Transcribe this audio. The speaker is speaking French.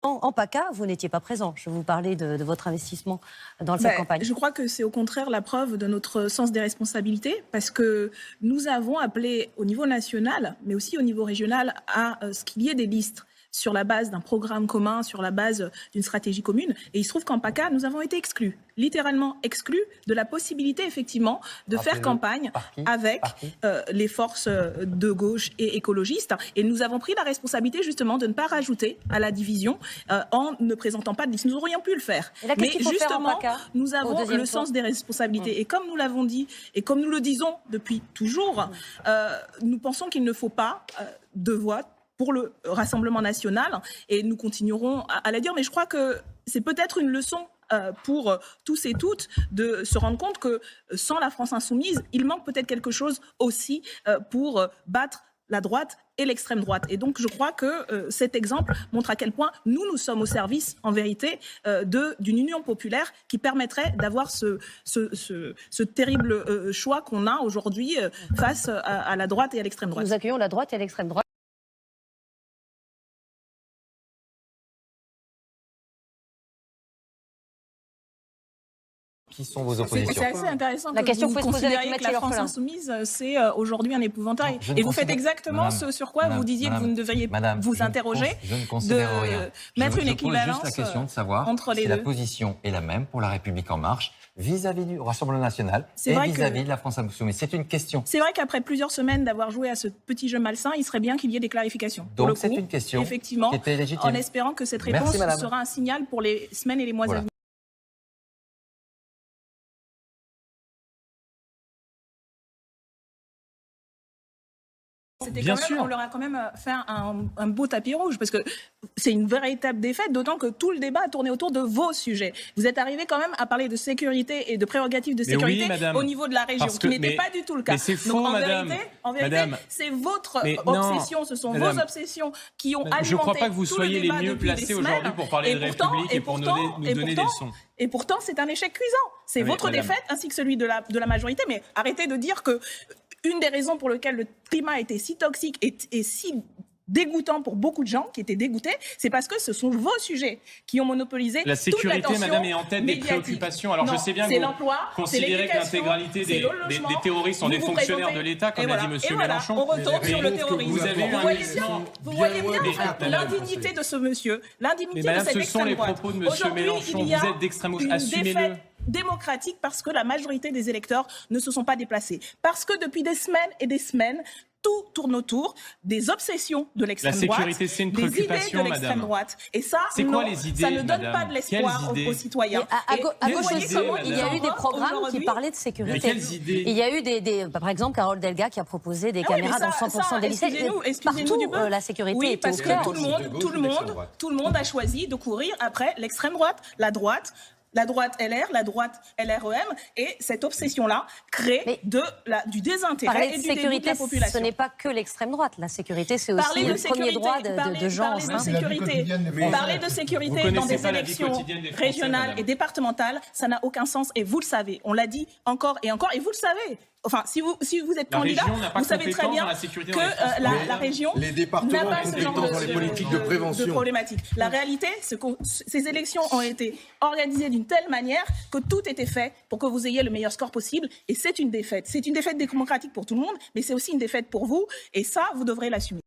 En PACA, vous n'étiez pas présent. Je vous parlais de votre investissement dans cette campagne. Je crois que c'est au contraire la preuve de notre sens des responsabilités, parce que nous avons appelé au niveau national, mais aussi au niveau régional, à ce qu'il y ait des listes sur la base d'un programme commun, sur la base d'une stratégie commune. Et il se trouve qu'en PACA, nous avons été exclus, littéralement exclus de la possibilité, effectivement, de faire campagne avec les forces de gauche et écologistes. Et nous avons pris la responsabilité, justement, de ne pas rajouter à la division en ne présentant pas de liste. Nous aurions pu le faire. Mais justement, nous avons le sens des responsabilités. Et comme nous l'avons dit, et comme nous le disons depuis toujours, nous pensons qu'il ne faut pas de voix pour le Rassemblement national, et nous continuerons à la dire, mais je crois que c'est peut-être une leçon pour tous et toutes de se rendre compte que sans la France insoumise, il manque peut-être quelque chose aussi pour battre la droite et l'extrême droite. Et donc je crois que cet exemple montre à quel point nous sommes au service, en vérité, d'une union populaire qui permettrait d'avoir ce terrible choix qu'on a aujourd'hui face à la droite et à l'extrême droite. Nous accueillons la droite et l'extrême droite. Qui sont vos oppositions? C'est assez intéressant. La question peut se poser avec que la France insoumise, c'est aujourd'hui un épouvantail. Et vous faites exactement ce sur quoi vous disiez que vous ne devriez vous interroger, de mettre une équivalence juste la question de savoir entre les si deux. la position est la même pour La République En Marche vis-à-vis du Rassemblement National et vis-à-vis de la France insoumise. C'est une question. C'est vrai qu'après plusieurs semaines d'avoir joué à ce petit jeu malsain, il serait bien qu'il y ait des clarifications. Donc c'est une question effectivement, qui était légitime. En espérant que cette réponse sera un signal pour les semaines et les mois à venir. On leur a quand même fait un beau tapis rouge, parce que c'est une véritable défaite, d'autant que tout le débat a tourné autour de vos sujets. Vous êtes arrivé quand même à parler de sécurité et de prérogatives de sécurité au niveau de la région, ce qui n'était pas du tout le cas. Mais c'est faux, donc, en vérité, c'est votre obsession, ce sont vos obsessions qui ont alimenté. Je ne crois pas que vous tout soyez le débat les mieux placés aujourd'hui pour parler de République et pour nous donner des leçons. Et pourtant, c'est un échec cuisant. C'est votre défaite ainsi que celui de la majorité. Mais arrêtez de dire que une des raisons pour lesquelles le climat était si toxique et si dégoûtant pour beaucoup de gens qui étaient dégoûtés, c'est parce que ce sont vos sujets qui ont monopolisé la sécurité, toute l'attention madame, est en tête des préoccupations. Alors je sais bien que vous considérez que l'intégralité des terroristes sont des fonctionnaires de l'État, comme l'a dit M. Mélenchon. On retourne sur le terrorisme. Vous voyez bien l'indignité de ce monsieur, l'indignité de cette extrême droite. Ce sont les propos de M. Mélenchon. Vous êtes d'extrême gauche, assumez-le. Démocratique parce que la majorité des électeurs ne se sont pas déplacés. Parce que depuis des semaines et des semaines, tout tourne autour des obsessions de l'extrême droite, la sécurité, c'est une préoccupation, des idées de l'extrême droite. Et ça, ça ne donne pas de l'espoir aux citoyens. À gauche aussi, il y a eu des programmes qui parlaient de sécurité. Mais quelles idées? Il y a eu par exemple, Carole Delga qui a proposé des caméras dans 100% des lycées. Partout, la sécurité oui, était au parce cœur. que tout le monde a choisi de courir après l'extrême droite, la droite LR, la droite LREM, et cette obsession-là crée du désintérêt et du dégoût de la population. Ce n'est pas que l'extrême droite. La sécurité, c'est aussi le premier droit de gens. Parler de sécurité dans des élections régionales et départementales, ça n'a aucun sens, et vous le savez. On l'a dit encore et encore, et vous le savez. Enfin, si vous êtes candidat, vous savez très bien que la région n'a pas ce genre de problématique. La réalité, c'est que ces élections ont été organisées d'une telle manière que tout était fait pour que vous ayez le meilleur score possible. Et c'est une défaite. C'est une défaite démocratique pour tout le monde, mais c'est aussi une défaite pour vous. Et ça, vous devrez l'assumer.